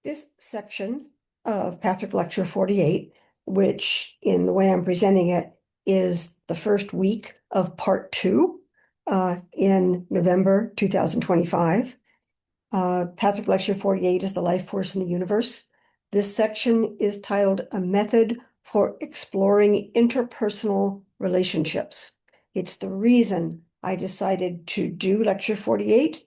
This section of Patrick Lecture 48, which in the way I'm presenting it is the first week of part 2 in November 2025. Patrick Lecture 48 is the life force in the universe. This section is titled A Method for Exploring Interpersonal Relationships. It's the reason I decided to do Lecture 48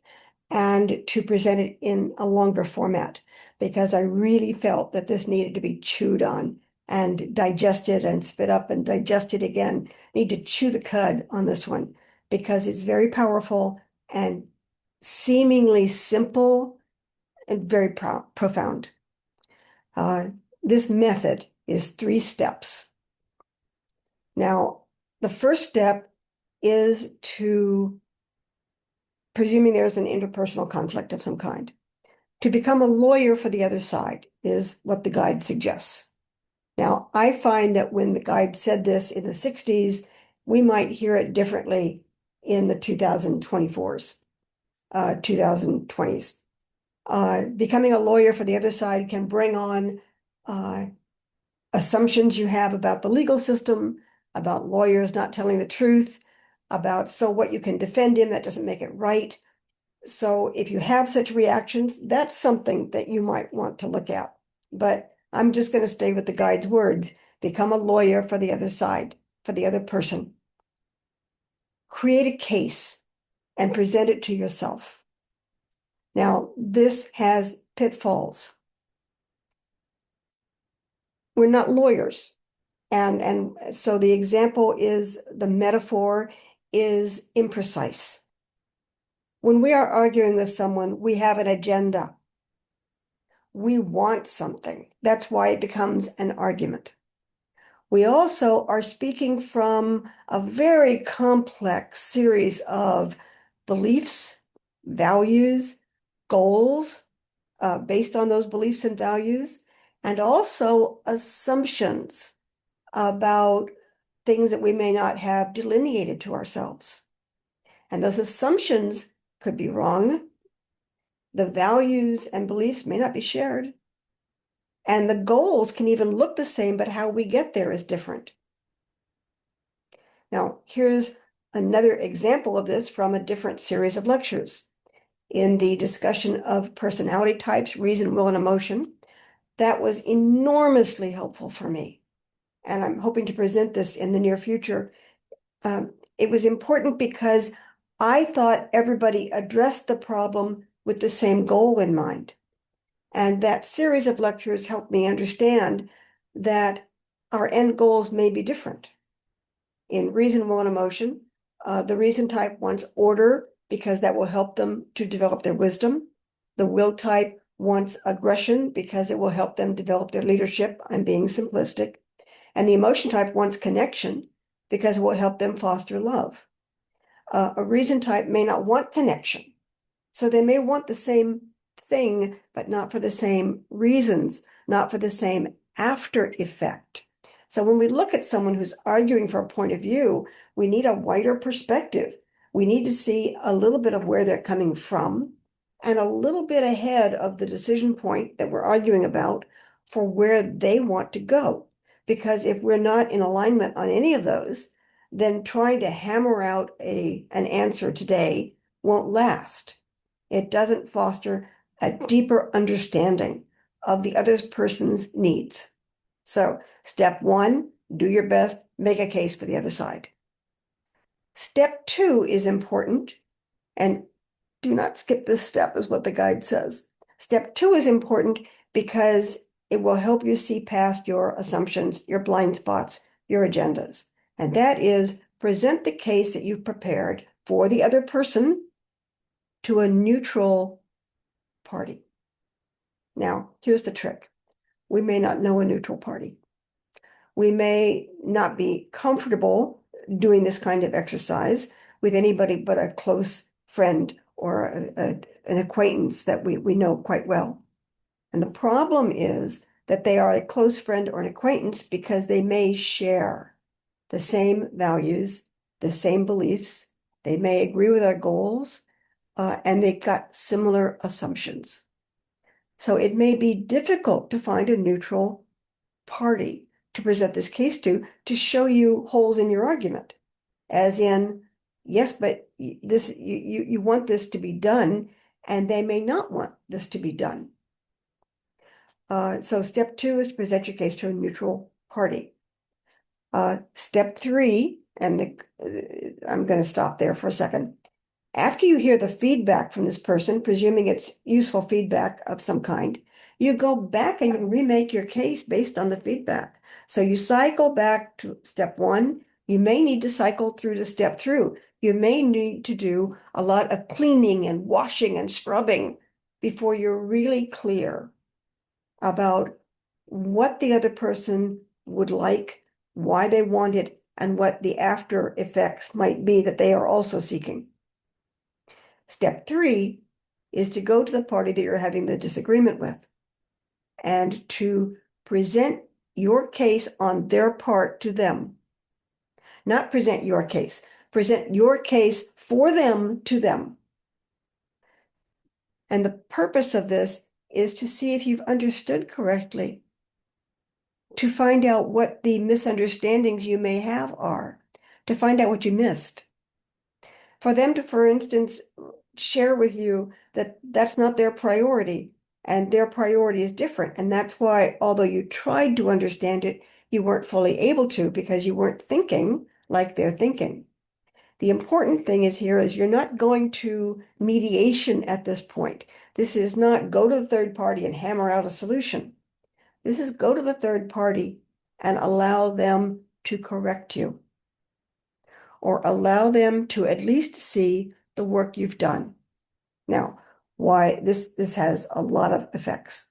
and to present it in a longer format, because I really felt that this needed to be chewed on and digested and spit up and digested again. I need to chew the cud on this one because it's very powerful and seemingly simple and very profound. This method is 3 steps. Now, the first step is to, presuming there's an interpersonal conflict of some kind, to become a lawyer for the other side is what the guide suggests. Now, I find that when the guide said this in the 60s, we might hear it differently in the 2024s. 2020s. Becoming a lawyer for the other side can bring on assumptions you have about the legal system, about lawyers not telling the truth, about so what you can defend him, that doesn't make it right. So if you have such reactions, that's something that you might want to look at. But I'm just going to stay with the guide's words. Become a lawyer for the other side, for the other person. Create a case and present it to yourself. Now, this has pitfalls. We're not lawyers. And so the example is, the metaphor is imprecise. When we are arguing with someone, we have an agenda. We want something. That's why it becomes an argument. We also are speaking from a very complex series of beliefs, values, goals, based on those beliefs and values, and also assumptions about things that we may not have delineated to ourselves. And those assumptions could be wrong. The values and beliefs may not be shared. And the goals can even look the same, but how we get there is different. Now, here's another example of this from a different series of lectures. In the discussion of personality types, reason, will, and emotion, that was enormously helpful for me. And I'm hoping to present this in the near future. It was important because I thought everybody addressed the problem with the same goal in mind. And that series of lectures helped me understand that our end goals may be different. In reason, will, and emotion, the reason type wants order because that will help them to develop their wisdom. The will type wants aggression because it will help them develop their leadership. I'm being simplistic. And the emotion type wants connection because it will help them foster love. A reason type may not want connection. So they may want the same thing, but not for the same reasons, not for the same after effect. So when we look at someone who's arguing for a point of view, we need a wider perspective. We need to see a little bit of where they're coming from and a little bit ahead of the decision point that we're arguing about for where they want to go. Because if we're not in alignment on any of those, then trying to hammer out an answer today won't last. It doesn't foster a deeper understanding of the other person's needs. So step 1, do your best, make a case for the other side. Step 2 is important, and do not skip this step, is what the guide says. Step 2 is important because it will help you see past your assumptions, your blind spots, your agendas. And that is, present the case that you've prepared for the other person to a neutral party. Now, here's the trick. We may not know a neutral party. We may not be comfortable doing this kind of exercise with anybody but a close friend or an acquaintance that we know quite well. And the problem is that they are a close friend or an acquaintance because they may share the same values, the same beliefs. They may agree with our goals, and they've got similar assumptions. So it may be difficult to find a neutral party to present this case to show you holes in your argument, as in, yes, but this you want this to be done, and they may not want this to be done. So step 2 is to present your case to a neutral party. Step 3, and I'm going to stop there for a second. After you hear the feedback from this person, presuming it's useful feedback of some kind, you go back and you remake your case based on the feedback. So you cycle back to step 1. You may need to cycle through to step 3. You may need to do a lot of cleaning and washing and scrubbing before you're really clear about what the other person would like, why they want it, and what the after effects might be that they are also seeking. Step 3 is to go to the party that you're having the disagreement with and to present your case on their part to them. Not present your case for them to them. And the purpose of this is to see if you've understood correctly, to find out what the misunderstandings you may have are, to find out what you missed. For them to, for instance, share with you that that's not their priority and their priority is different. And that's why, although you tried to understand it, you weren't fully able to because you weren't thinking like they're thinking. The important thing is here is you're not going to mediation at this point. This is not go to the third party and hammer out a solution. This is go to the third party and allow them to correct you or allow them to at least see the work you've done. Now, why this has a lot of effects.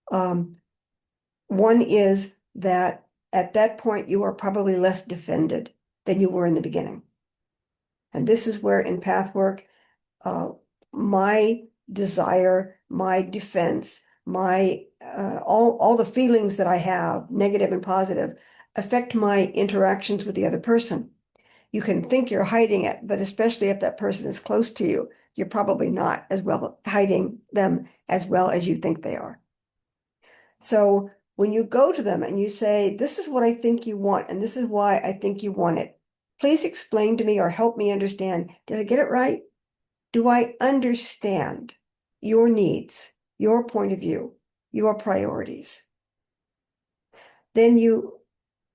One is that at that point, you are probably less defended than you were in the beginning. And this is where in path work, my desire, my defense, my all the feelings that I have, negative and positive, affect my interactions with the other person. You can think you're hiding it, but especially if that person is close to you, you're probably not as well hiding them as well as you think they are. So when you go to them and you say, this is what I think you want, and this is why I think you want it, please explain to me or help me understand. Did I get it right? Do I understand your needs, your point of view, your priorities? Then you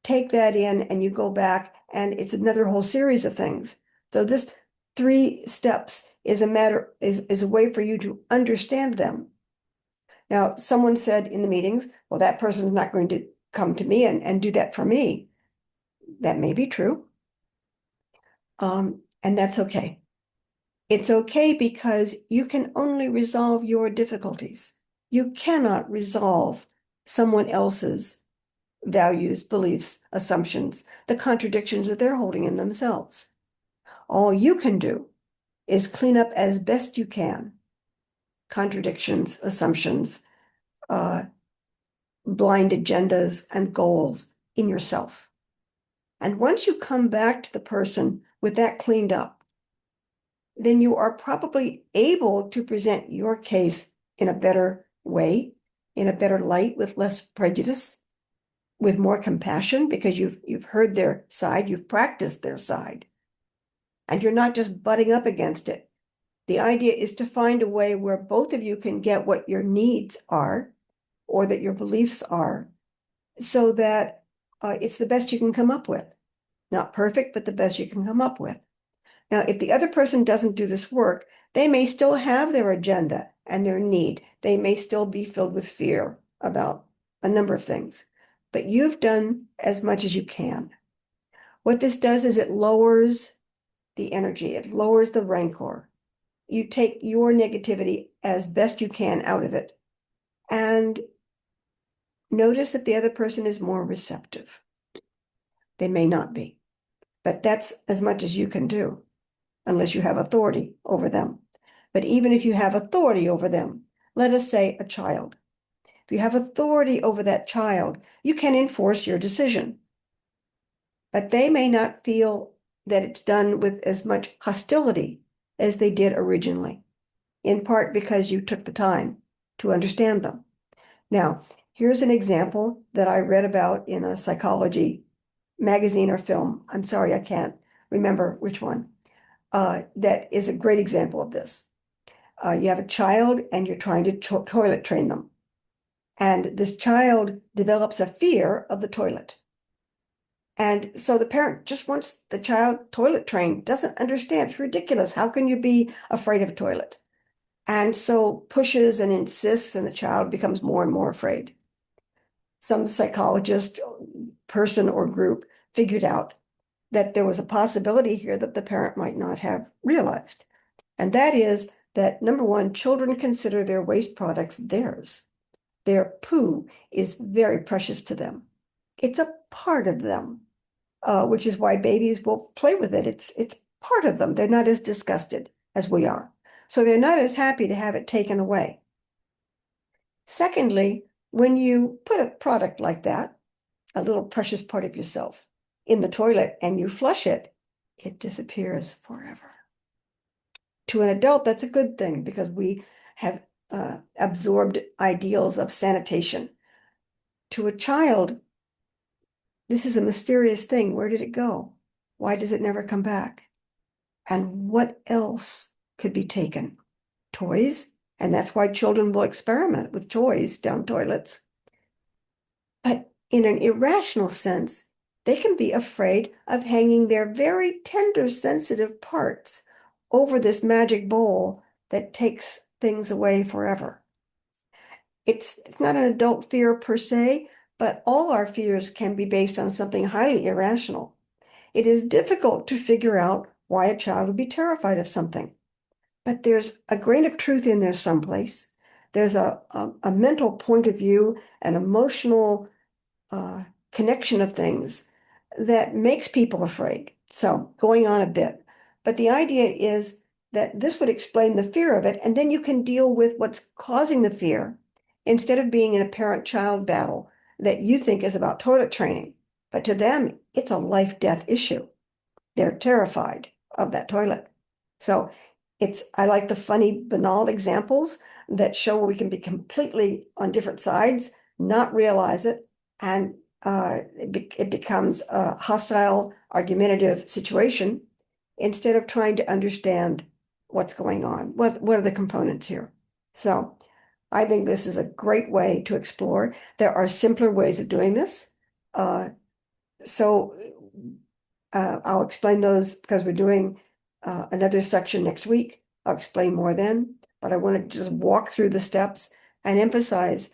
take that in and you go back and it's another whole series of things. So this 3 steps is a way for you to understand them. Now, someone said in the meetings, well, that person's not going to come to me and do that for me. That may be true. And that's okay. It's okay because you can only resolve your difficulties. You cannot resolve someone else's values, beliefs, assumptions, the contradictions that they're holding in themselves. All you can do is clean up as best you can contradictions, assumptions, blind agendas, and goals in yourself. And once you come back to the person with that cleaned up, then you are probably able to present your case in a better way, in a better light, with less prejudice, with more compassion, because you've heard their side, you've practiced their side, and you're not just butting up against it. The idea is to find a way where both of you can get what your needs are or that your beliefs are, so that it's the best you can come up with. Not perfect, but the best you can come up with. Now, if the other person doesn't do this work, they may still have their agenda and their need. They may still be filled with fear about a number of things, but you've done as much as you can. What this does is it lowers the energy. It lowers the rancor. You take your negativity as best you can out of it and notice if the other person is more receptive. They may not be, but that's as much as you can do, unless you have authority over them. But even if you have authority over them, let us say a child, if you have authority over that child, you can enforce your decision. But they may not feel that it's done with as much hostility as they did originally, in part because you took the time. to understand them. Now, here's an example that I read about in a psychology magazine or film. I'm sorry, I can't remember which one. That is a great example of this. You have a child and you're trying to toilet train them. And this child develops a fear of the toilet. And so the parent just wants the child toilet trained, doesn't understand. It's ridiculous. How can you be afraid of a toilet? And so pushes and insists, and the child becomes more and more afraid. Some psychologist, person or group figured out that there was a possibility here that the parent might not have realized. And that is that, number one, children consider their waste products theirs. Their poo is very precious to them. It's a part of them, which is why babies will play with it. It's part of them. They're not as disgusted as we are. So they're not as happy to have it taken away. Secondly, when you put a product like that, a little precious part of yourself, in the toilet and you flush it, it disappears forever. To an adult, that's a good thing because we have absorbed ideals of sanitation. To a child, this is a mysterious thing. Where did it go? Why does it never come back? And what else could be taken? Toys, and that's why children will experiment with toys down toilets. But in an irrational sense, they can be afraid of hanging their very tender, sensitive parts over this magic bowl that takes things away forever. It's not an adult fear per se, but all our fears can be based on something highly irrational. It is difficult to figure out why a child would be terrified of something. But there's a grain of truth in there someplace. There's a mental point of view, an emotional connection of things that makes people afraid. So going on a bit. But the idea is that this would explain the fear of it, and then you can deal with what's causing the fear instead of being in a parent-child battle that you think is about toilet training. But to them, it's a life-death issue. They're terrified of that toilet. So I like the funny, banal examples that show where we can be completely on different sides, not realize it, and it becomes a hostile, argumentative situation instead of trying to understand what's going on. What are the components here? So I think this is a great way to explore. There are simpler ways of doing this. So I'll explain those because we're doing another section next week. I'll explain more then, but I want to just walk through the steps and emphasize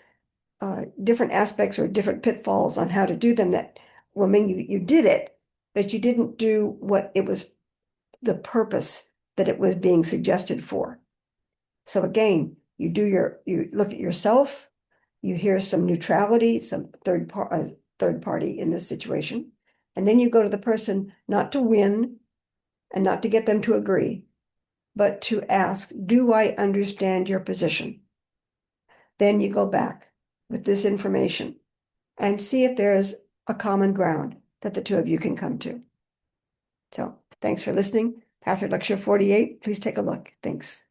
different aspects or different pitfalls on how to do them that will mean you did it, but you didn't do what it was, the purpose that it was being suggested for. So again, you look at yourself, you hear some neutrality, some third party in this situation, and then you go to the person not to win and not to get them to agree, but to ask, do I understand your position? Then you go back with this information and see if there's a common ground that the two of you can come to. So thanks for listening. Pathway Lecture 48, please take a look. Thanks.